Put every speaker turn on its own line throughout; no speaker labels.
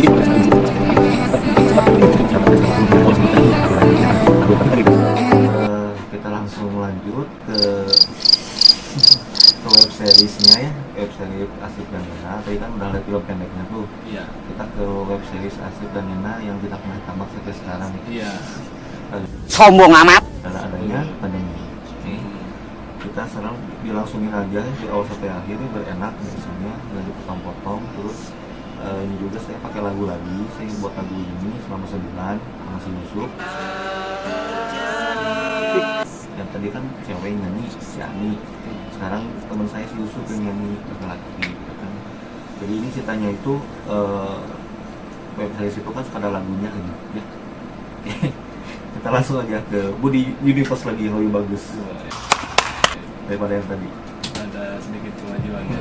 Kita langsung lanjut ke web seriesnya ya, web series Asif dan Nina. Tadi kan udah lihat film pendeknya tuh. Iya. Kita ke web series Asif dan Nina yang kita pernah tamat sampai sekarang. Iya.
Sombong amat.
Karena adanya pandemi. Kita sekarang dilangsungin aja di awal sampai akhir, biar enak biasanya, nggak dipotong-potong. Terus ini juga saya pakai lagu lagi, saya buat lagu ini selama sebulan sama si Yusuf. Yang tadi kan cewek nyanyi, si Ani. Sekarang teman saya si Yusuf yang nyanyi laki-laki kan. Jadi ini ceritanya itu web series itu kan suka ada lagunya kan ya. Kita langsung aja ke Budi Universe lagi yang lebih bagus daripada yang tadi.
Ada sedikit kemajuan ya.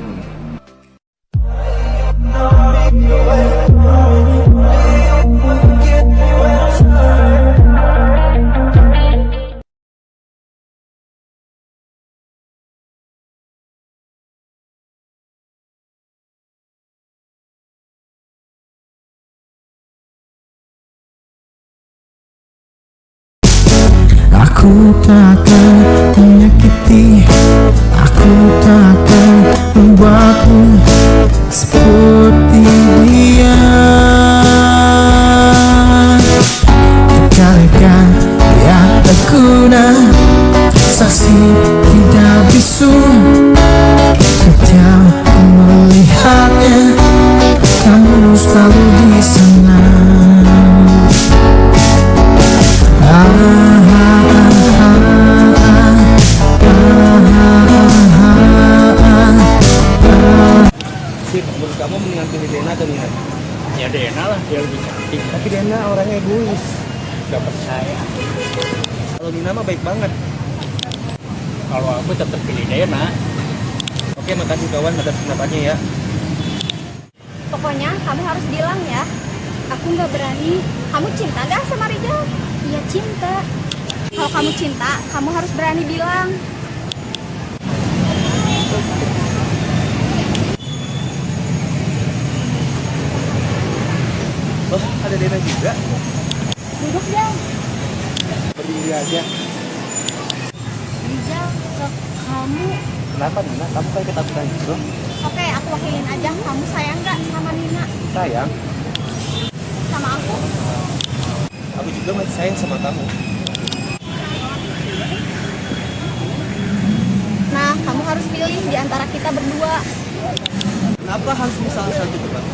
Aku takkan menyakiti, aku takkan membuatmu seperti dia. Terkadang dia tak guna, saksi tidak bisu. Setiap melihatnya, kamu selalu di sana.
Menurut kamu mendingan pilih Dena atau Nina?
Ya Dena lah, dia lebih cantik.
Tapi Dena orangnya egois.
Gak percaya.
Kalau Nina mah baik banget.
Kalau aku tetap pilih Dena.
Oke, makasih kawan atas pendapatnya ya.
Pokoknya kamu harus bilang ya. Aku nggak berani. Kamu cinta gak sama Rizal? Iya cinta. Kalau kamu cinta, kamu harus berani bilang.
Oh, ada Dena juga.
Duduk dong.
Berdiri aja.
Rizal, ke kamu.
Kenapa Nina? Kamu kan ketakutan gitu.
Oke, aku wakilin aja. Kamu sayang nggak sama Nina?
Sayang.
Sama aku?
Aku juga masih sayang sama kamu.
Nah, kamu harus pilih di antara kita berdua.
Kenapa harus misalnya satu teman?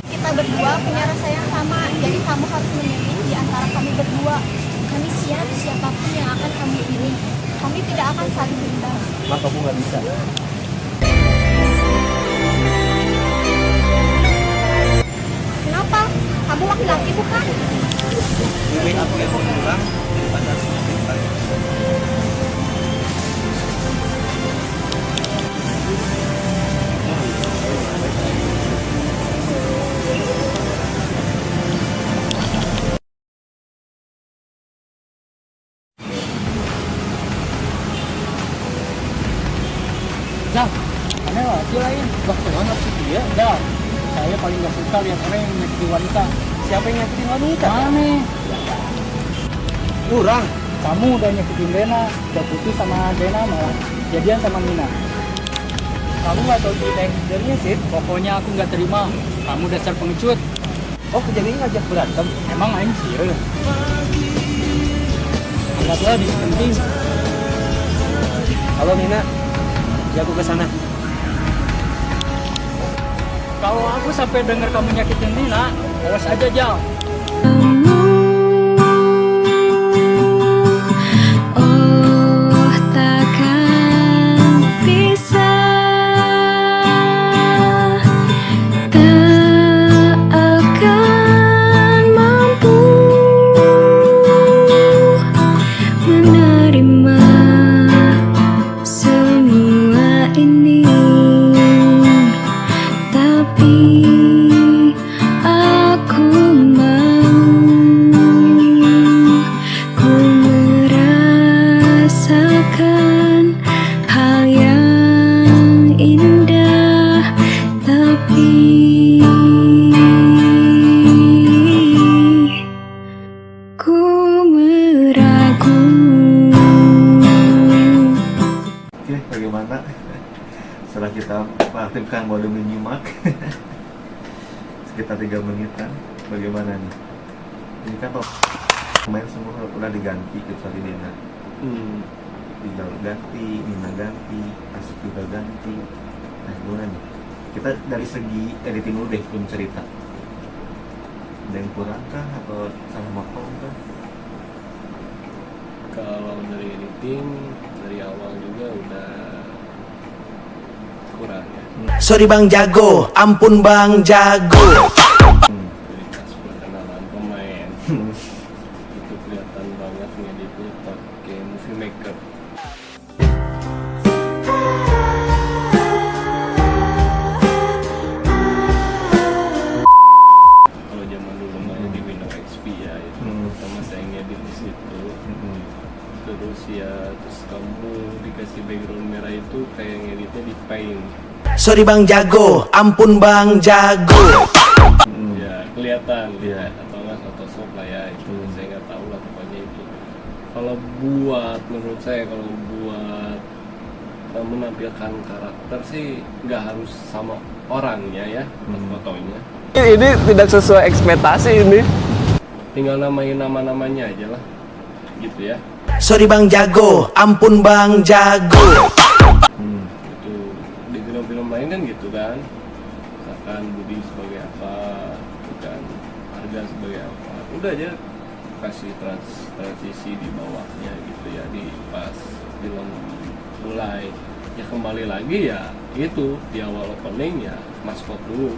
Kita berdua punya rasa yang sama, jadi kamu harus memilih di antara kami berdua. Kami siap siapapun yang akan kami pilih. Kami tidak akan saling pindah.
Maka kamu nggak bisa.
Kenapa? Kamu laki-laki bukan?
Lebih aku yang pulang daripada harus menyakitkan.
Zal, aneh lah, dia lain.
Wah, kemana sih dia?
Zal, saya paling gak suka lihat orang yang menyakiti wanita.
Siapa yang nyakitin wanita?
Aneh,
Kurang.
kamu udah nyakitin Dena, udah putus sama Dena malah jadian sama Nina.
Kamu nggak tahu cerita yang sebenarnya sih?
Pokoknya aku nggak terima, kamu dasar pengecut.
Oh, kejadiannya ngajak berantem.
Emang aing sih, anggaplah di penting.
Halo Nina, ya aku ke sana.
Kalau aku sampai dengar kamu nyakitin Nina, awas aja Jal.
Oh, takkan bisa, tak akan mampu menerima semua ini. Tapi aku mau
sekitar 3 menitan. Bagaimana nih? Ini kan pemain semua udah diganti kecuali Dena. Rizal ganti, Nina ganti, Asif juga ganti. Nah gimana nih? Kita dari segi editing dulu deh, belum cerita. Ada yang kurang kah atau salah motong kah?
Kalau dari editing dari awal juga udah kurang ya.
Sorry Bang Jago, ampun Bang Jago.
Jadi pas perkenalan pemain itu kelihatan banget ngeditnya pakai movie maker. Kalau zaman dulu main di Windows XP ya itu pertama saya ngedit di situ. Terus kamu dikasih background merah itu kayak ngeditnya di Paint.
Sorry Bang Jago, ampun Bang Jago.
Ya kelihatan
Iya.
atau nggak Photoshop lah ya itu saya nggak tahu lah pokoknya itu. Kalau buat menurut saya kalau buat menampilkan karakter sih nggak harus sama orangnya ya fotonya.
Ini tidak sesuai ekspektasi ini.
Tinggal namain nama-namanya aja lah gitu ya.
Sorry Bang Jago, ampun Bang Jago.
Itu di film-film lain kan gitu kan, misalkan Budi sebagai apa, bukan Harga sebagai apa, udah aja kasih transisi di bawahnya gitu ya di pas film mulai ya kembali lagi ya itu di awal opening ya maskot dulu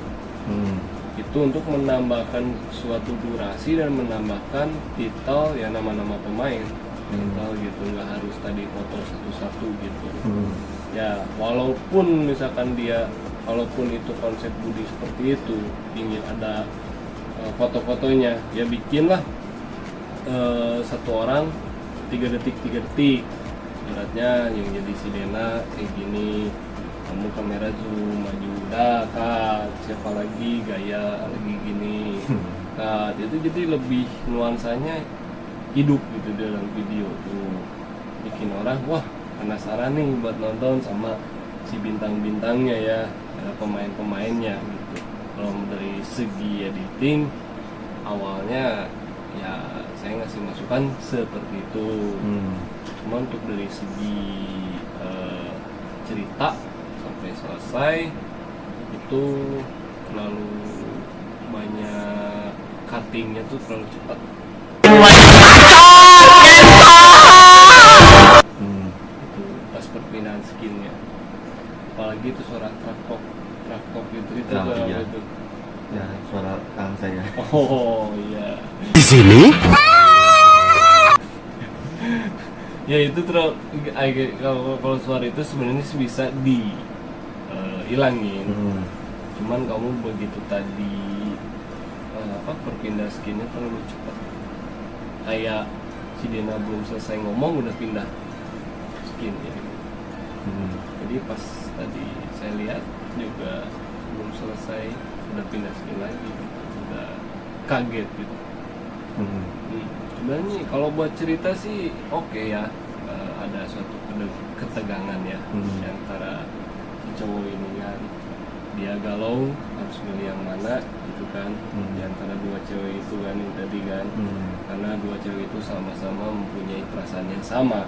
itu untuk menambahkan suatu durasi dan menambahkan titel ya nama-nama pemain titel gitu nggak harus tadi foto satu-satu gitu ya walaupun misalkan walaupun itu konsep Budi seperti itu ingin ada foto-fotonya ya bikinlah satu orang 3 detik ibaratnya yang jadi si Dena kayak gini kamu kamera zoom maju udah Kak siapa lagi gaya lagi gini Kak itu jadi lebih nuansanya hidup gitu dalam video tuh bikin orang wah penasaran nih buat nonton sama si bintang-bintangnya ya pemain-pemainnya gitu. Kalau dari segi editing awalnya ya saya ngasih masukan seperti itu cuma untuk dari segi cerita sampai selesai itu terlalu banyak cuttingnya tuh terlalu cepat itu pas perpindahan skinnya apalagi itu suara trakpok gitu
Oh,
suara
iya.
itu
Ya suara kang saya.
oh iya
Di sini?
ya itu kalau suara itu sebenarnya sih bisa hilangin cuman kamu begitu tadi perpindah skinnya terlalu cepat kayak si Dena belum selesai ngomong udah pindah skin ya. Jadi pas tadi saya lihat juga belum selesai udah pindah skin lagi udah kaget gitu. Sebenarnya kalau buat cerita sih oke ya ada suatu ketegangan ya di antara si cowok ini kan dia galau harus milih yang mana gitu kan di antara dua cewek itu kan yang tadi kan karena dua cewek itu sama-sama mempunyai perasaan yang sama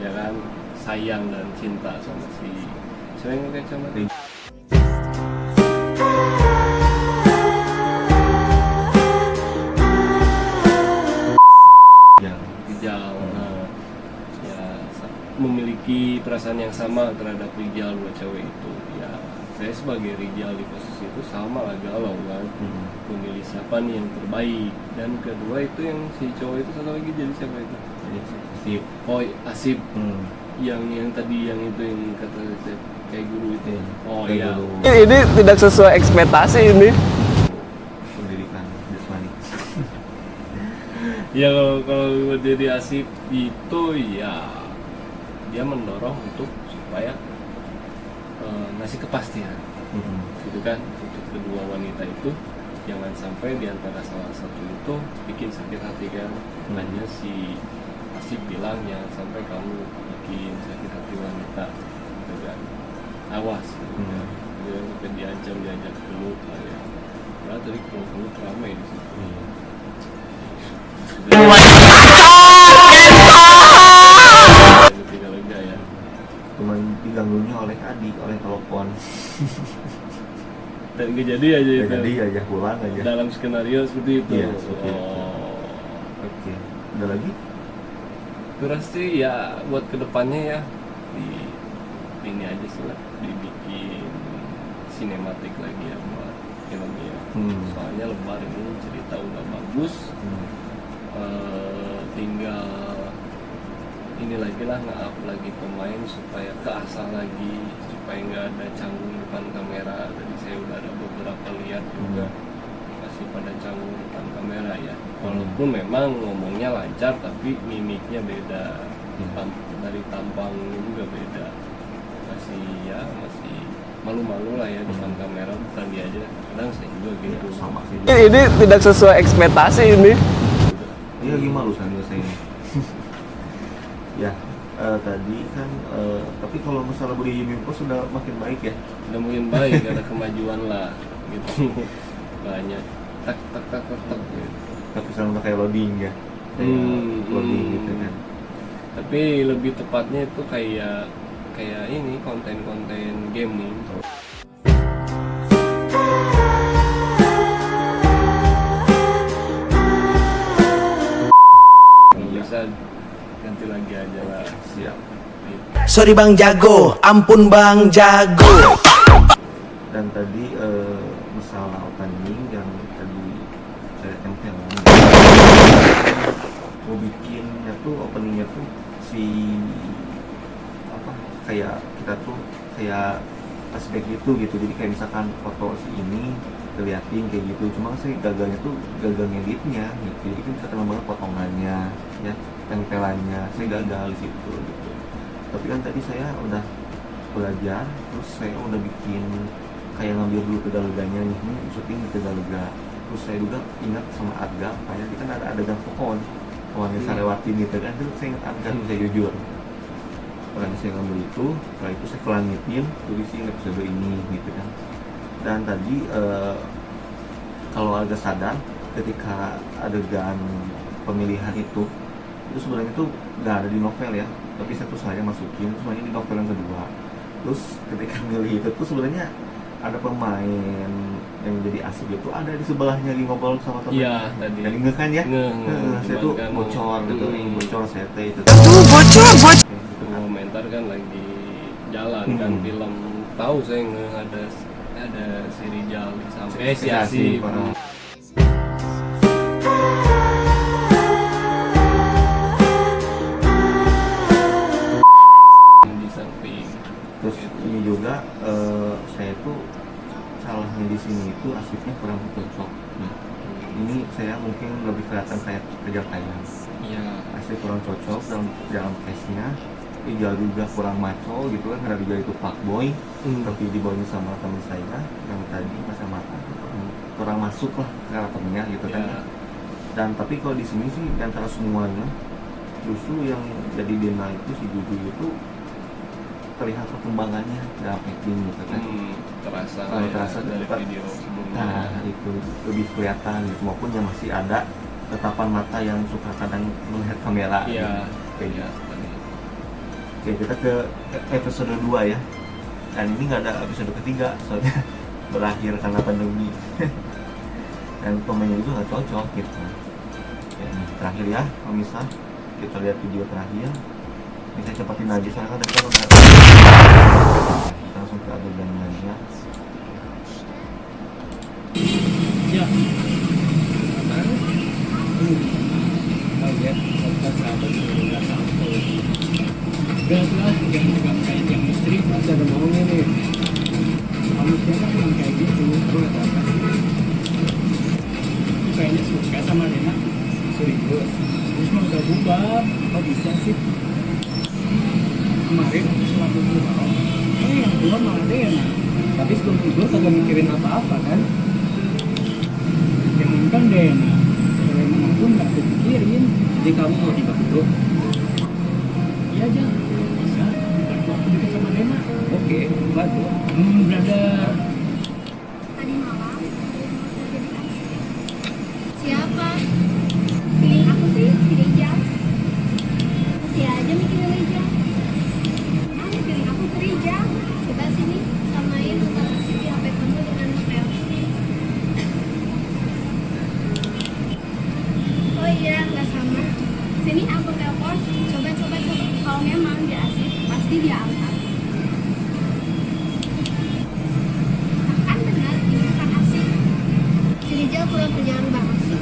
ya kan sayang dan cinta sama si cewek yang pakai kacamata Rijal ya memiliki perasaan yang sama terhadap Rijal dua cewek itu ya saya sebagai Rijal di posisi itu sama lah galau kan memilih siapa nih yang terbaik dan kedua itu yang si cowok itu satu lagi jadi siapa itu
Asif.
oh Asif yang tadi yang itu yang kata saya kayak guru itu oh
Kayak
iya
guru
Ini tidak sesuai ekspektasi ini.
pendidikan jasmani.
ya kalau jadi Asif itu ya dia mendorong untuk supaya ngasih kepastian gitu kan untuk kedua wanita itu jangan sampai diantara salah satu itu bikin sakit hati kan hanya si Asif bilang jangan sampai kamu bikin sakit hati wanita gitu kan awas gitu kan sampai diajak peluk lah ya kamera tadi kalau ramai di situ. Tidak lega ya.
Cuman diganggunya oleh adik, oleh telepon.
Dan nggak jadi aja
Ya,
itu.
jadi aja pulang aja.
Dalam skenario seperti itu.
Iya, seperti itu. Oke. Ada lagi?
Terus sih ya buat kedepannya ya di ini aja sih lah, dibikin sinematik lagi ya buat filmnya. Soalnya Lebar ini cerita udah bagus. Tinggal ini lagi lah, nge-up lagi pemain supaya keasah lagi, supaya nggak ada canggung depan kamera. Tadi saya udah ada beberapa lihat juga masih pada canggung depan kamera ya, walaupun memang ngomongnya lancar tapi mimiknya beda, dari tampang juga beda, masih malu-malu lah ya depan kamera. Bukan dia aja, kadang saya juga gitu.
Sama sih.
Ini tidak sesuai ekspektasi ini.
Iya, lagi malu saya ini. Ya, tadi kan, tapi kalau masalah Budi Mimpo sudah makin baik ya.
Udah mungkin baik, ada kemajuan lah gitu. Banyak tak gitu.
Tapi sama kayak loading ya. Loading gitu kan.
Tapi lebih tepatnya itu kayak ini konten-konten gaming. Kalau bisa ganti lagi aja lah.
Siap.
Sorry Bang Jago, ampun Bang Jago.
Dan tadi masalah opening yang tadi saya tempel, mau bikinnya tuh openingnya tuh kayak kita tuh kayak flashback gitu, jadi kayak misalkan foto si ini keliatin kayak gitu, cuma sih gagalnya tuh gagal ngeditnya gitu, jadi kan bisa terlalu banget potongannya ya, tempelannya saya gagal di situ gitu. Tapi kan tadi saya udah belajar, terus saya udah bikin kayak ngambil dulu Tegaleganya nih, ini syuting di Tegalega. Terus saya juga ingat sama Arga, kayak kan ada adegan pohon pohonnya Sarewati gitu kan, terus saya ingat Arga, saya jujur orang saya ngambil itu, setelah itu saya pelangitin tulisin episode ini gitu kan. Dan tadi kalau Arga sadar ketika adegan pemilihan itu sebenarnya itu nggak ada di novel ya, tapi saya tuh saya masukin semuanya di novel yang kedua. Terus ketika milih itu tuh sebenarnya ada pemain yang jadi asik itu ada di sebelahnya lagi ngobrol sama temen.
Iya tadi.
Jadi nggak kan ya? Saya tuh
kan
bocor gitu, bocor saya teh itu.
Bocor.
komentar kan lagi jalan kan film, tahu saya ada si Rijal sampai si Asif. Di samping.
Terus ini juga saya tuh salahnya di sini itu Asifnya kurang cocok. Ini saya mungkin lebih kelihatan kayak kerja kaya.
Iya.
Asif kurang cocok dalam case-nya. Ijal juga kurang maco gitu kan, karena Ijal itu fuckboy, tapi dibawain sama teman saya yang tadi mata kurang masuk lah karakternya gitu kan. Dan tapi kalau di sini sih di antara semuanya justru yang jadi Dena itu si Juju itu terlihat perkembangannya dalam acting gitu kan.
Terasa dari video sebelumnya.
Nah itu lebih kelihatan gitu, maupun yang masih ada tatapan mata yang suka kadang melihat kamera.
Iya.
Gitu. Oke, kita ke episode 2 ya. Dan ini nggak ada episode ketiga, soalnya berakhir karena pandemi. Dan pemainnya juga nggak cocok gitu. Oke, ini terakhir ya, pemirsa. Kita lihat video terakhir. Ini saya cepatin aja, soalnya kan tadi kan udah. Kita langsung ke adegannya aja.
Ya. Lihat sahabat sudah sampai. Jelas yang juga kayak yang istri masih ada maunya nih. Manusia kan yang kayak gitu, terus ada apa sih? Kayaknya suka sama Dena, serius. Terus mah udah bubar, kok bisa sih? Kemarin aku selalu pulang, yang keluar malah Dena. Tapi sebelum tidur kagak mikirin apa-apa kan? Jangan kan Dena, kalau emang aku nggak kepikirin. Jadi kamu mau dibantu? Iya aja. Aku dekat sama Dena. Oke, bantu. Brother.
Tadi malam jadi memang dia asik, pasti dia angkat. Kan benar, ini bukan asik. Si Rijal kurang kerjaan banget sih.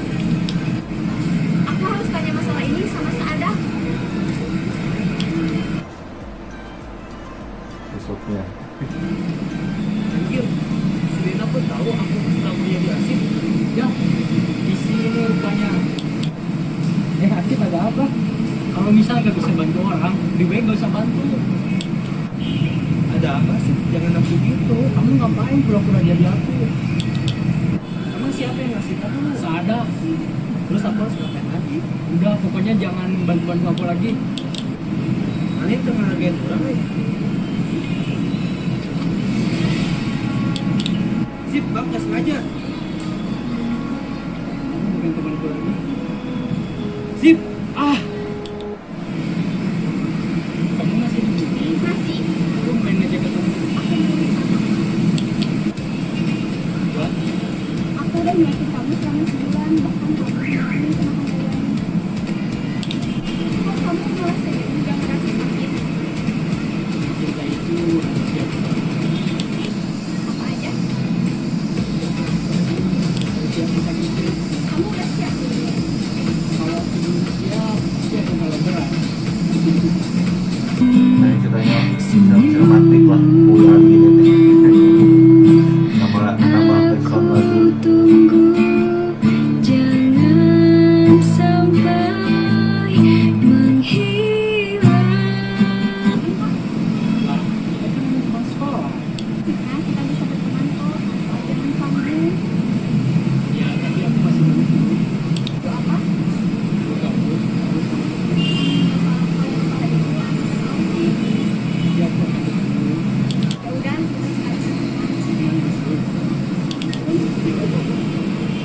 Aku harus tanya masalah ini sama Saada.
Besoknya
Anjir, si Dena pun tahu aku pura-pura jadi Asif. Ya, di sini rupanya. Asif ada apa? Kalau misal gak bisa bantu orang, lebih baik gak usah bantu. Ada apa sih? Jangan nafsu gitu. Kamu ngapain pura-pura jadi aku? Emang siapa yang ngasih tahu? Saada. Terus aku harus ngapain lagi? Udah, pokoknya jangan bantu-bantu aku lagi. Aneh tengah ngerjain orang nih. Sip, bang, gak sengaja. Kamu bukan temanku lagi. Sip, kamu masih di sini?
Masih.
Aku main aja ketemu. What?
Aku udah nyakin kamu selama sebulan, bahkan kamu kemarin sama kalian. Kok kamu malah senyum, gak ngerasa sakit?
Cinta itu harus siap.
Apa aja?
Harus siap disakiti.
Kamu udah siap belum?
Kalau aku belum siap, pasti akan malah berat.
nah ceritanya dramatik lah bulan gini teh nama background lagu
Tunggu, jangan sampai menghilang.
Nah, kita kan teman sekolah.
Nah, kita bisa berteman kok. Jangan kamu.
Ya, tapi aku masih menunggu.
Itu apa?
Aku gabut, harus sama teman. Ya, aku akan ketemu.
Ya udah, kita sekarang.
Cuman justru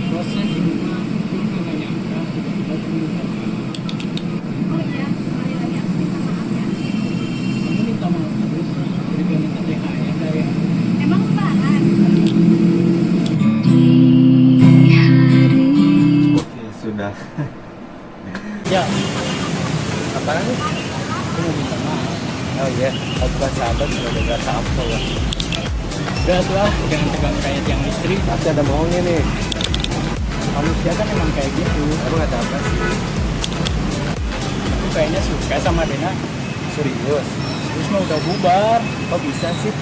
proses hidupnya aku pun gak nyangka tiba-tiba terluka.
Oh iya, sekali lagi aku minta maaf ya.
Kamu minta maaf terus, jadi gak minta THR dari aku.
Emang lebaran?
Di hari
oke sudah
Ya,
Apaan nih?
aku mau minta maaf.
Oh iya, aku kan sahabat sebagai gak apa ya.
Udah lah, jangan tegang kayak yang istri.
Pasti ada maunya nih.
Manusia kan emang kayak gitu.
Emang ada apa sih?
Aku kayaknya suka sama Dena.
Serius?
Terus mah udah bubar.
Kok bisa sih?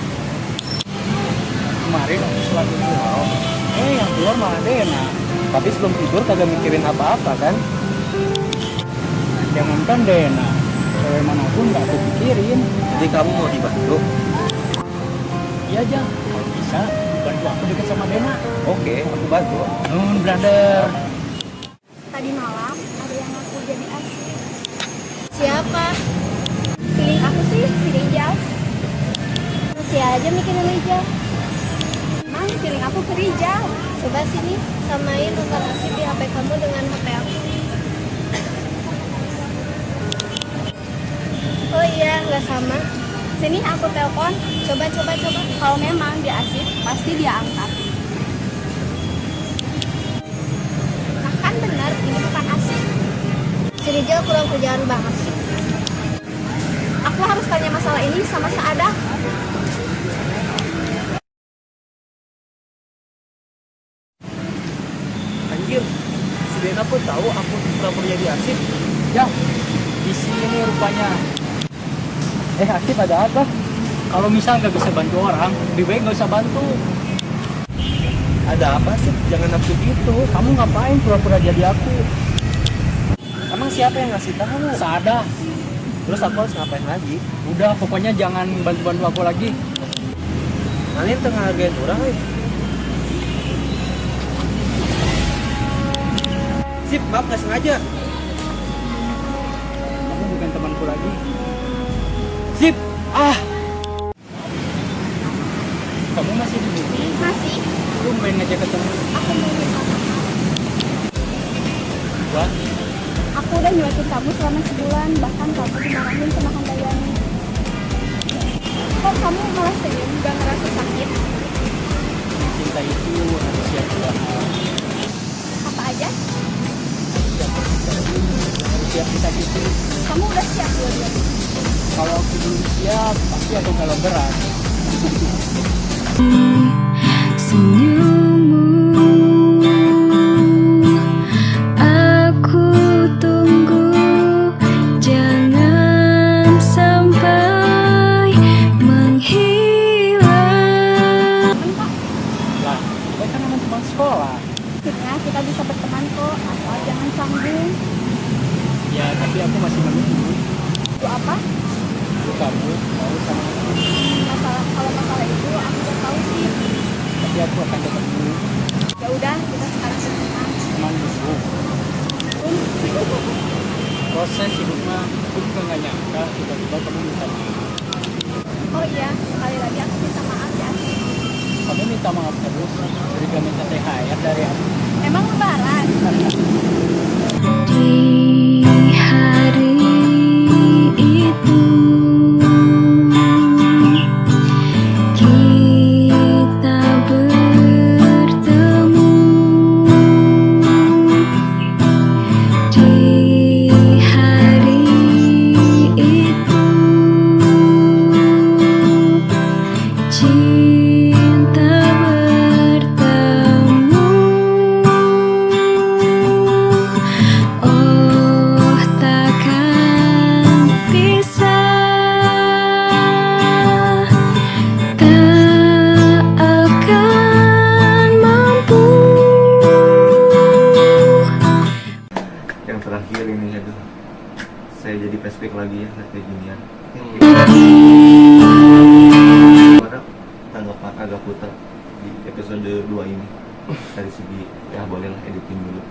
Kemarin aku selalu pulang. Yang keluar malah Dena.
Tapi sebelum tidur kagak mikirin apa-apa kan?
Jangankan Dena, cewek manapun gak aku pikirin.
Jadi kamu mau dibantu?
Iya aja, kalau bisa bantu aku deket sama Dena.
Oke, aku bantu.
Brother.
Tadi malam ada yang ngaku jadi asik. Siapa? Feeling aku sih si Rijal. Masih aja mikirin Rijal. Mang, feeling aku ke Rijal. Coba sini samain nonton asik di HP kamu dengan HP aku. Oh iya, nggak sama. Sini aku telepon. Coba. Kalau memang dia asik, pasti dia angkat. Nah kan benar, ini bukan asik. Si Rijal kurang kerjaan banget sih. Aku harus tanya masalah ini sama Saada.
Anjir, si Dena pun tahu aku pura-pura jadi Asif. Ya, di sini rupanya. Asif ada apa? Kalau misal nggak bisa bantu orang, lebih baik nggak usah bantu.
Ada apa sih? Jangan nafsu gitu.
Kamu ngapain pura-pura jadi aku?
Emang siapa yang ngasih tahu?
Saada.
Terus aku harus ngapain lagi?
Udah, pokoknya jangan bantu-bantu aku lagi.
Kalian tengah hargain orang nih. Sip, maaf gak sengaja.
Kamu bukan temanku lagi. Sip. Kamu masih di sini?
Masih,
Aku main aja ketemu.
aku mau minta maaf.
What?
Aku udah nyuekin kamu selama sebulan, bahkan kamu dimarahin sama handayani. Kok kamu malah senyum, gak ngerasa sakit?
Cinta itu harus siap usaha.
Apa aja?
Harus siap disakiti.
Kamu udah siap belum?
Kalau aku belum siap, pasti aku kalau berat.
Senyummu aku tunggu, jangan sampai menghilang.
Lah, kita kan emang teman sekolah.
Maksudnya kita bisa berteman kok, asal jangan canggung.
Ya, tapi aku masih menunggu.
Itu apa?
Kamu mau sama aku,
Kalau masalah itu aku udah tahu sih.
tapi aku akan tetap dulu.
Ya udah, kita sekarang berteman.
Teman dulu. Proses hidupnya, aku juga nggak nyangka tiba-tiba kamu minta maaf.
Oh iya, sekali lagi aku minta maaf ya.
Kamu minta maaf terus, juga minta THR dari aku.
Emang lebaran?
Di hari itu kita bertemu, di hari itu cinta bertemu. Oh, takkan bisa, tak akan mampu.
Yang terakhir ini, aduh, saya jadi flashback lagi ya kayak ginian. Gimana tanggapan agak putar di episode 2 ini dari segi ya bolehlah editing dulu.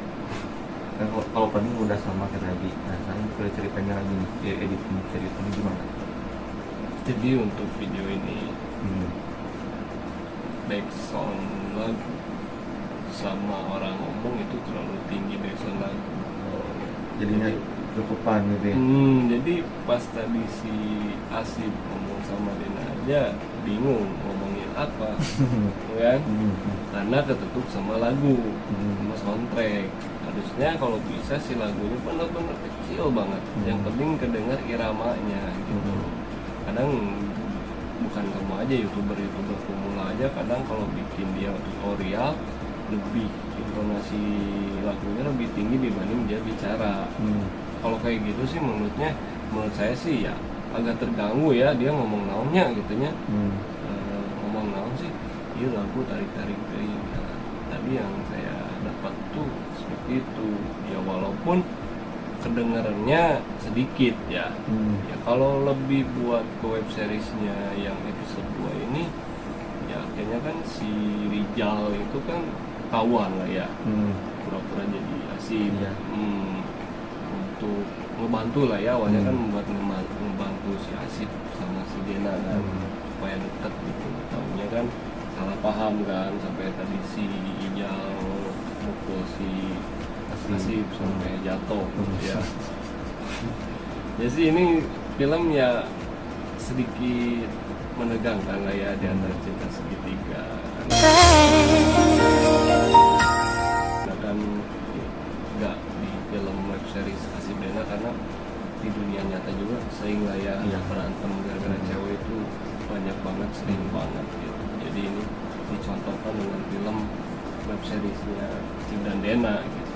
Kan kalau pening udah sama kayak tadi. Nah, sekarang ke ceritanya lagi nih, ya, editing ceritanya gimana?
Jadi untuk video ini
Hmm.
backsound lagu sama orang ngomong itu terlalu tinggi backsound lagu.
Jadinya cukupan gitu ya.
Jadi pas tadi si Asif ngomong sama Dena aja bingung ngomongin apa, kan? Karena ketutup sama lagu, sama soundtrack. Harusnya kalau bisa si lagunya benar-benar kecil banget. Yang penting kedengar iramanya gitu. Kadang bukan kamu aja youtuber pemula aja, kadang kalau bikin dia tutorial lebih intonasi lagunya lebih tinggi dibanding dia bicara. Kalau kayak gitu sih menurut saya sih ya agak terganggu ya, dia ngomong naonnya gitunya. Ngomong naon sih, iya lagu tarik-tarik dari tadi yang saya dapat tuh seperti itu ya, walaupun kedengarannya sedikit ya. Ya kalau lebih buat ke web seriesnya yang episode 2 ini ya kayaknya kan si Rijal itu kan ketahuan lah ya, pura-pura jadi Asif.
Iya.
Untuk ngebantu lah ya, awalnya kan membuat ngebantu si Asif sama si Dena kan, supaya deket gitu. Tahunya kan salah paham kan, sampai tadi si Ijal mukul si Asif sampai jatuh ya. Jadi ini film ya sedikit menegangkan lah ya di antara cinta segitiga. Kan nggak di film web series Asif Dena, karena di dunia nyata juga sering lah ya berantem gara-gara cewek itu banyak banget, sering banget gitu. Jadi ini dicontohkan dengan film web seriesnya Asif dan Dena gitu.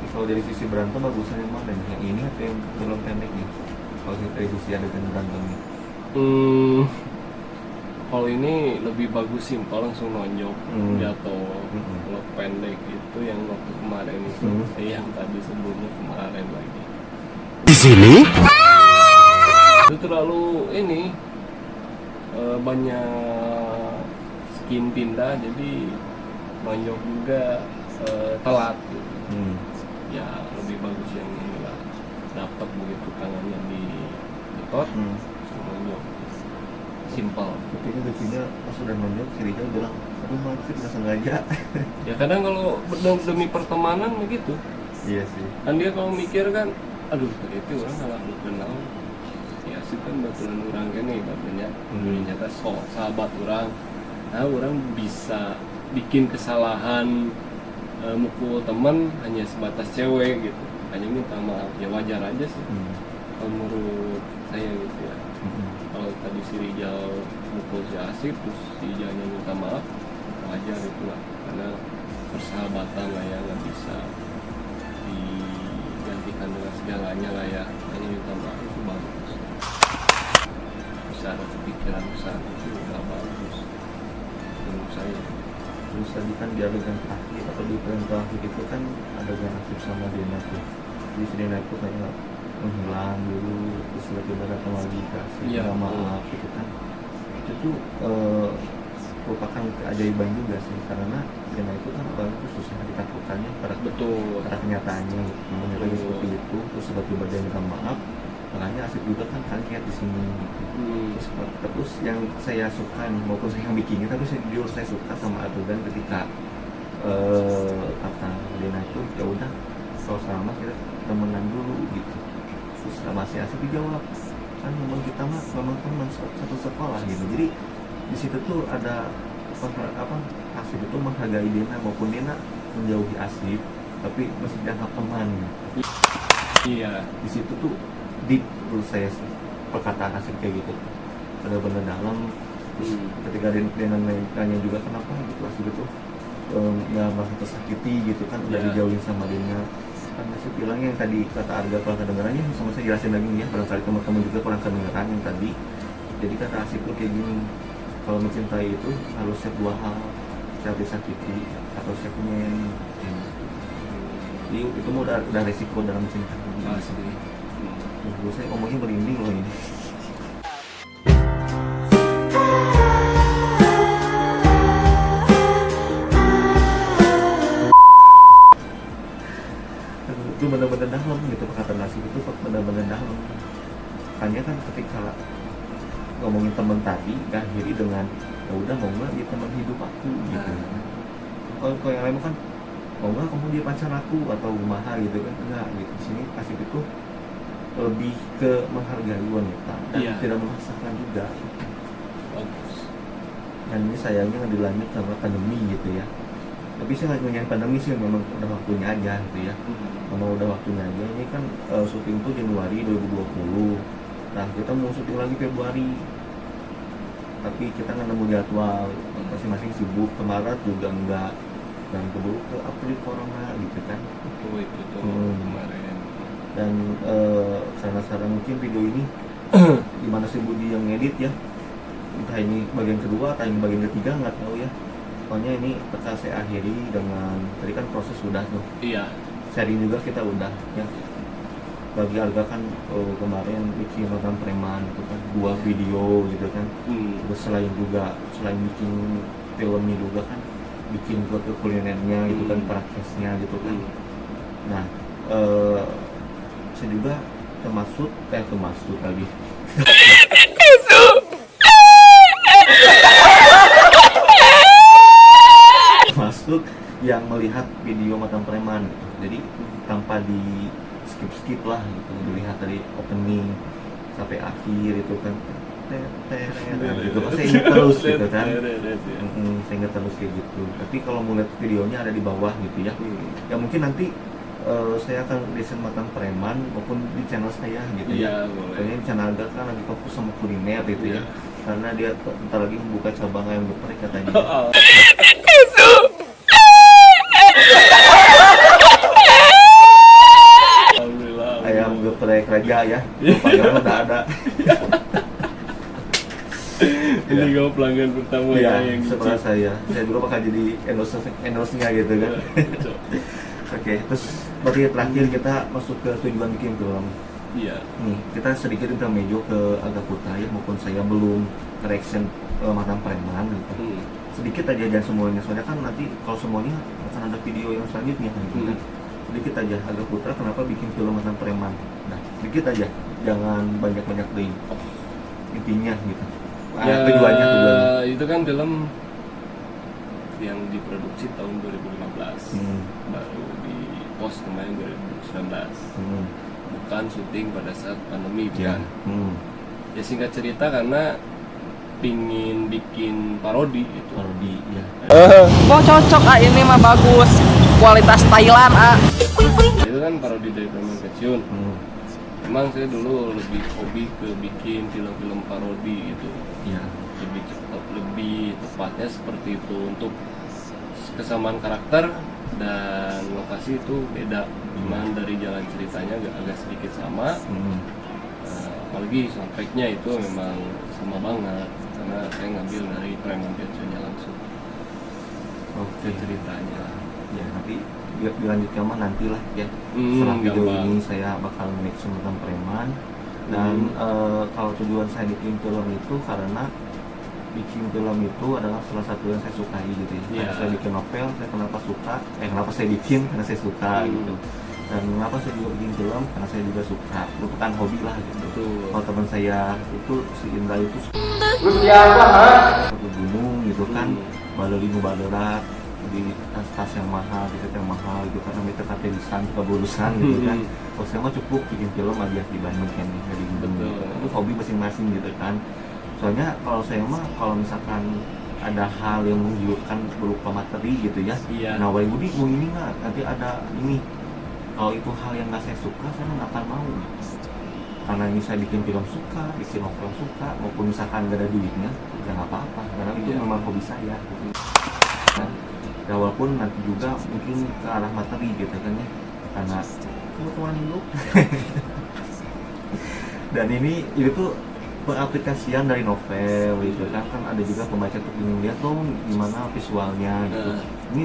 Kalau dari sisi berantem bagusan yang mana? Yang ini atau yang film pendek nih? Kalau dari sisi adegan berantemnya.
Kalau ini lebih bagus, simpel, langsung nonjok jatuh. Kalau pendek itu yang waktu kemarin itu, yang tadi sebelumnya kemarin lagi.
Di sini
Itu terlalu ini banyak skin pindah, jadi nonjok juga telat gitu. Ya lebih bagus yang inilah, dapat begitu tangannya di betot, nonjok simpel.
Tapi ini lucunya pas udah nonjok si Rijal bilang, aduh maaf sih nggak sengaja.
Ya kadang kalau demi pertemanan begitu.
Iya sih.
Kan dia kalau mikir kan, aduh itu orang salah kenal. Ya sih kan baturan orang kene katanya. Nyata sahabat orang. Nah orang bisa bikin kesalahan mukul teman hanya sebatas cewek gitu. Hanya minta maaf, ya wajar aja sih. kalau menurut saya gitu ya, kalau tadi si Rijal mukul si Asif terus si Ijalnya minta maaf, wajar itu lah, karena persahabatan lah ya, nggak bisa digantikan dengan segalanya lah ya, hanya minta maaf itu bagus. Secara pikiran besar itu nggak bagus menurut saya.
Terus tadi kan di adegan terakhir atau di adegan terakhir itu kan adegan Asif sama Dena tuh. Jadi si Dena itu kayak menghilang dulu, terus tiba-tiba datang lagi kasih
Iya,
maaf gitu kan. Itu tuh merupakan keajaiban juga sih, karena Dena itu kan orang itu susah ditaklukkannya pada
Betul.
kenyataannya, namanya lagi seperti itu, terus tiba-tiba dia minta maaf. Makanya Asif juga kan kaget di sini gitu. Terus yang saya suka nih, maupun saya yang bikinnya, tapi jujur saya suka sama adegan ketika kata Dena itu ya udah kalau selama kita temenan dulu gitu. Terus sama si Asif dijawab, kan memang kita mah memang teman satu sekolah gitu. Jadi di situ tuh ada apa Asif itu menghargai Dena maupun Dena menjauhi Asif, tapi masih dianggap teman gitu.
Iya.
Di situ tuh deep menurut saya sih perkataan Asif kayak gitu, benar-benar dalam. Terus ketika Dena nanya juga kenapa gitu Asif itu nggak merasa tersakiti gitu kan, udah dijauhin sama Dena. Kan Asif bilangnya yang tadi kata Arga kurang kedengerannya, sama saya jelasin lagi nih ya, barangkali teman-teman juga kurang kedengeran yang tadi. Jadi kata Asif tuh kayak gini, kalau mencintai itu harus siap dua hal, siap disakiti atau siap menyayangi. Jadi itu mau udah resiko dalam cinta.
Pasti.
Menurut saya ngomongnya merinding loh ini. Itu benar-benar dalam gitu, perkataan Asif itu benar-benar dalam. Hanya kan ketika ngomongin teman tadi akhiri dengan ya udah mau nggak dia teman hidup aku gitu. Kalau yang lain kan mau nggak kamu dia pacar aku atau mahal gitu kan, enggak gitu. Di sini Asif itu lebih ke menghargai wanita dan tidak memaksakan juga.
Bagus.
Dan ini sayangnya nggak dilanjut sama pandemi gitu ya. Tapi saya nggak punya pandemi sih, memang udah waktunya aja gitu ya. Memang udah waktunya aja. Ini kan syuting tuh Januari 2020. Nah kita mau syuting lagi Februari. Tapi kita nggak nemu jadwal, masing-masing sibuk. Kemarin juga enggak, dan keburu ke April corona gitu kan.
Itu tuh kemarin.
Dan sekarang mungkin video ini gimana sih Budi yang ngedit ya, entah ini bagian kedua atau ini bagian ketiga nggak tahu ya. Pokoknya ini bakal saya akhiri dengan tadi kan proses sudah tuh.
Iya.
Sharing juga kita udah ya. Bagi Arga kan kemarin bikin Mantan Preman itu kan 2 video gitu kan. Terus selain bikin filmnya juga kan bikin juga ke kulinernya gitu kan, praktisnya gitu kan. Nah saya juga termasuk lagi termasuk yang melihat video Mantan Preman gitu. Jadi tanpa di skip lah gitu, dilihat dari opening sampai akhir itu kan gitu kan, saya ingat terus gitu kan. Saya ingat terus kayak gitu. Tapi kalau mau lihat videonya ada di bawah gitu ya. Ya mungkin nanti saya akan desain Mantan Preman maupun di channel saya gitu ya. Soalnya channel Arga kan lagi fokus sama kuliner gitu ya. Karena dia bentar lagi membuka cabang ayam geprek katanya. Ayam geprek raja ya. Panggilan udah ada.
Ini kau pelanggan pertama
ya,
yang
setelah saya juga bakal jadi endorse-nya gitu kan. Oke, terus berarti terakhir kita masuk ke tujuan bikin film.
Iya.
Nih, kita sedikit intermezzo ke Arga Putra ya, maupun saya belum reaction Mantan Preman gitu. Sedikit aja, jangan semuanya, soalnya kan nanti kalau semuanya akan ada video yang selanjutnya gitu kan. Sedikit aja Arga Putra kenapa bikin film Mantan Preman. Nah, sedikit aja, jangan banyak-banyak deh. Intinya gitu.
Ya,
Tujuannya.
itu kan film yang diproduksi tahun 2015, baru di post kemarin 2019. Bukan syuting pada saat pandemi, bukan. Ya singkat cerita karena pingin bikin parodi gitu.
Parodi ya.
Oh cocok ini mah bagus, kualitas Thailand
Itu kan parodi dari Preman Pensiun. Memang saya dulu lebih hobi ke bikin film-film parodi gitu.
Iya.
Lebih tepatnya seperti itu. Untuk kesamaan karakter dan lokasi itu beda, cuman dari jalan ceritanya agak sedikit sama. Apalagi soundtracknya itu memang sama banget karena saya ngambil dari Preman Piaggio-nya langsung.
Oke.
Ceritanya.
Ya nanti dilanjutkan mah nantilah ya. Setelah video
gampang.
ini saya bakal mention tentang Preman. Dan kalau tujuan saya bikin film itu karena bikin film itu adalah salah satu yang saya sukai gitu ya.
Iya.
Karena saya bikin novel, saya kenapa suka? Kenapa saya bikin? Karena saya suka gitu. Dan kenapa saya juga bikin film? Karena saya juga suka. Merupakan hobi lah gitu.
Betul.
Kalau teman saya itu si Indra itu ke gunung gitu kan, balelimu balerat di tas yang mahal, tiket yang mahal gitu karena mereka katelisan, kebulusan gitu kan. Kalau saya mah cukup bikin film aja di Bandung kan, dari gunung.
Betul.
Itu hobi masing-masing gitu kan. Soalnya kalau saya mah kalau misalkan ada hal yang menggiurkan berupa materi gitu ya,
Iya.
nah Wai Budi mau ini nggak, nanti ada ini, kalau itu hal yang nggak saya suka saya nggak akan mau, karena ini saya bikin film suka, bikin novel suka, maupun misalkan nggak ada duitnya ya nggak apa-apa, karena itu
Iya.
memang hobi saya gitu. Nah, ya walaupun nanti juga mungkin ke arah materi gitu kan ya, karena kebutuhan hidup. Dan ini tuh pengaplikasian dari novel gitu kan ada juga pembaca tuh ingin lihat dong gimana visualnya gitu. Ini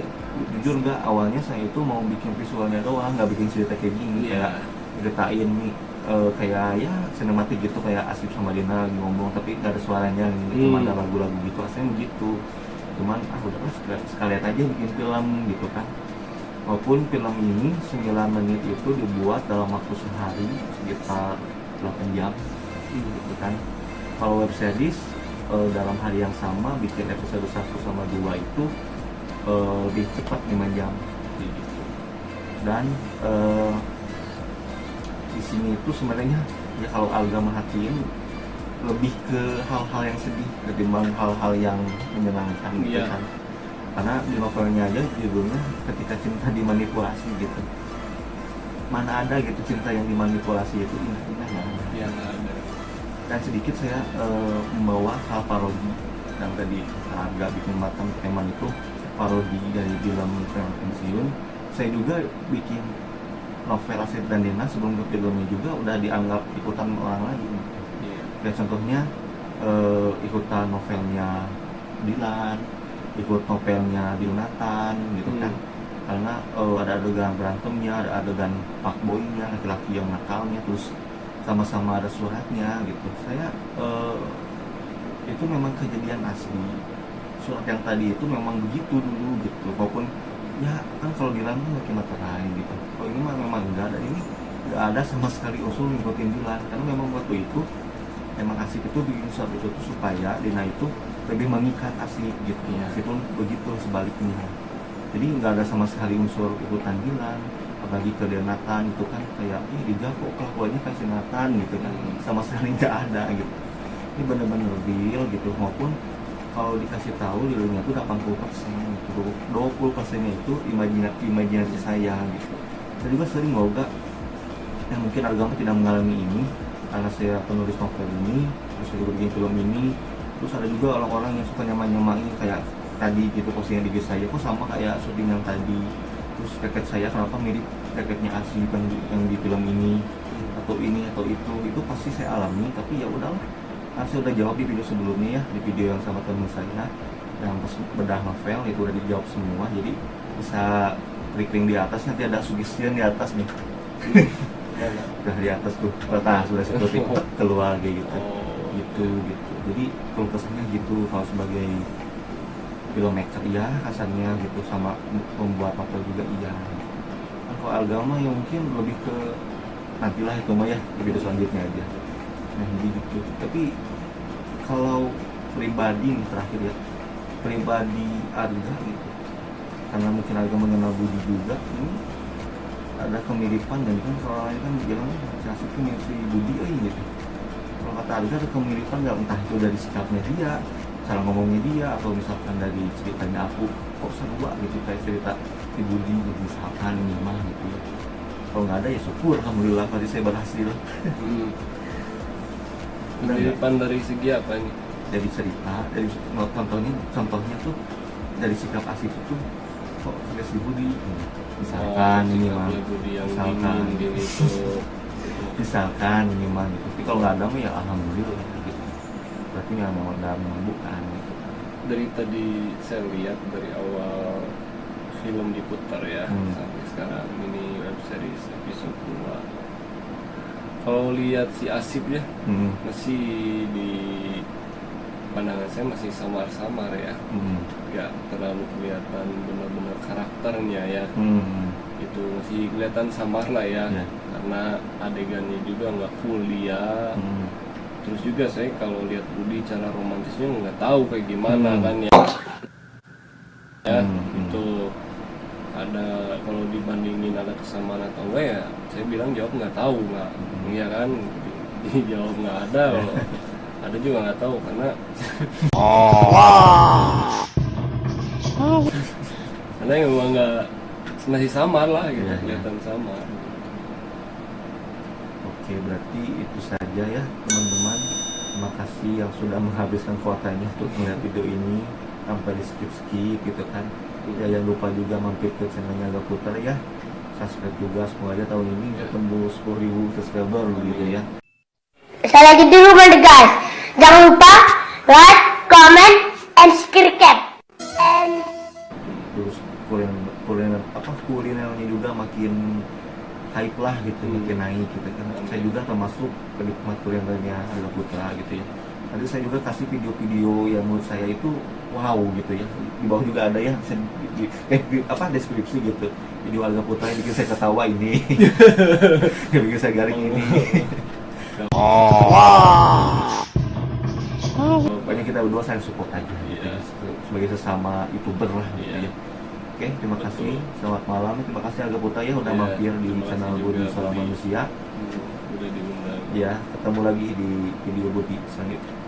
jujur nggak, awalnya saya itu mau bikin visualnya doang, nggak bikin cerita kayak gini, kayak ceritain nih kayak ya sinematik gitu, kayak Asif sama Dina lagi ngomong tapi nggak ada suaranya gitu, cuma ada lagu-lagu gitu, asalnya begitu. Cuman udahlah sekalian aja bikin film gitu kan. Walaupun film ini 9 menit itu dibuat dalam waktu sehari sekitar 8 jam gitu kan. Kalau web series dalam hari yang sama bikin episode 1 sama 2 itu lebih cepat 5 jam gitu. Dan di sini itu sebenarnya ya kalau Alga merhatiin lebih ke hal-hal yang sedih ketimbang hal-hal yang menyenangkan gitu
Iya.
kan. Karena di novelnya aja judulnya Ketika Cinta Dimanipulasi gitu. Mana ada gitu cinta yang dimanipulasi itu indah-indah nggak ada.
Yang ada.
Dan sedikit saya membawa hal parodi yang tadi agak bikin matang Preman itu parodi dari film Preman Pensiun. Saya juga bikin novel Asep dan Dena sebelum ke filmnya juga udah dianggap ikutan orang lain.
Iya.
Kayak contohnya ikutan novelnya Dilan, ikut novelnya Dilnatan gitu kan. Karena ada adegan berantemnya, ada adegan fuckboy-nya, laki-laki yang nakalnya, terus sama-sama ada suratnya gitu. Saya itu memang kejadian asli. Surat yang tadi itu memang begitu dulu gitu. Maupun ya kan kalau Dilan kan laki materai gitu. Kalau ini mah memang enggak ada, ini enggak ada sama sekali usul ngikutin Dilan. Karena memang waktu itu emang asik itu bikin surat itu tuh supaya Dina itu lebih mengikat asik gitu. Meskipun begitu sebaliknya. Jadi nggak ada sama sekali unsur ikutan Dilan, apalagi ke Nathan itu kan kayak di Jago kelakuannya kayak si Nathan gitu kan, sama sekali nggak ada gitu. Ini benar-benar real gitu, maupun kalau dikasih tahu dirinya itu 80% gitu, 20%-nya itu imajinasi saya gitu. Saya juga sering loga yang mungkin agama tidak mengalami ini karena saya penulis novel ini, terus saya juga bikin film ini, terus ada juga orang-orang yang suka nyamain kayak tadi gitu postingan di saya kok sama kayak syuting yang tadi, terus jaket saya kenapa mirip jaketnya asli yang di film ini atau itu pasti saya alami, tapi ya udahlah, kan saya udah jawab di video sebelumnya ya, di video yang sama teman saya yang pas bedah novel itu udah dijawab semua, jadi bisa klik di atas, nanti ada suggestion di atas nih. Udah di atas tuh, nah sudah seperti keluar kayak gitu. Gitu. Jadi kalau kesannya gitu, kalau sebagai filmmaker iya kasarnya gitu, sama membuat novel juga iya. Nah, kalau agama ya mungkin lebih ke nantilah itu mah ya di video selanjutnya aja. Nah jadi gitu. Tapi kalau pribadi nih terakhir ya, pribadi Arga gitu, karena mungkin Arga mengenal Budi juga, ini ada kemiripan, dan kan kalau lain kan bilang Casi itu mirip si Budi gitu. Kalau kata Arga ada kemiripan nggak, entah itu dari sikapnya dia, cara ngomongnya dia, atau misalkan dari ceritanya aku kok seru gitu kayak cerita si Budi gitu, misalkan ini mah gitu ya. Kalau nggak ada ya syukur, alhamdulillah tadi saya berhasil.
Kemiripan dari segi apa nih?
Dari cerita, dari contohnya tuh dari sikap Asif itu kok sudah si Budi. Misalkan ini mah,
Budi yang
misalkan
dingin gitu.
misalkan ini mah gitu. Tapi kalau nggak ada mah ya alhamdulillah gitu. Berarti memang ada bukan gitu.
Dari tadi saya lihat dari awal film diputar ya sampai sekarang ini web series episode 2. Kalau lihat si Asif ya masih di pandangan saya masih samar-samar ya, nggak terlalu kelihatan benar-benar karakternya ya. Itu masih kelihatan samar lah ya, karena adegannya juga nggak full dia. Terus juga saya kalau lihat Budi cara romantisnya nggak tahu kayak gimana kan ya. Itu ada kalau dibandingin ada kesamaan atau enggak ya saya bilang jawab nggak tahu nggak. Iya kan, jawab nggak ada. Kalau ada juga nggak tahu karena karena memang nggak masih samar lah gitu, kelihatan samar.
Oke, berarti itu saja ya teman-teman. Terima kasih yang sudah menghabiskan kuotanya untuk melihat video ini sampai di skip gitu kan. Ya jangan lupa juga mampir ke channelnya Agak Putar ya. Subscribe juga, semoga aja tahun ini ketemu 10.000 subscriber gitu ya.
Sekali lagi dulu guys, jangan lupa like, comment, and subscribe.
Terus kulinernya juga makin hype lah gitu, makin naik gitu kan. Saya juga termasuk penikmat kulinernya Agak Putra gitu ya. Nanti saya juga kasih video-video yang menurut saya itu wow gitu ya. Di bawah juga ada ya, bisa deskripsi gitu. Video Agak Putra yang bikin saya ketawa ini, yang bikin saya garing ini. Pokoknya kita berdua saling support aja gitu ya. Sebagai sesama YouTuber lah gitu ya. Oke, terima kasih. Selamat malam. Terima kasih Agak Putra ya udah mampir di channel Budi Soal Manusia.
Udah diundang.
Ya, ketemu lagi di video Budi selanjutnya.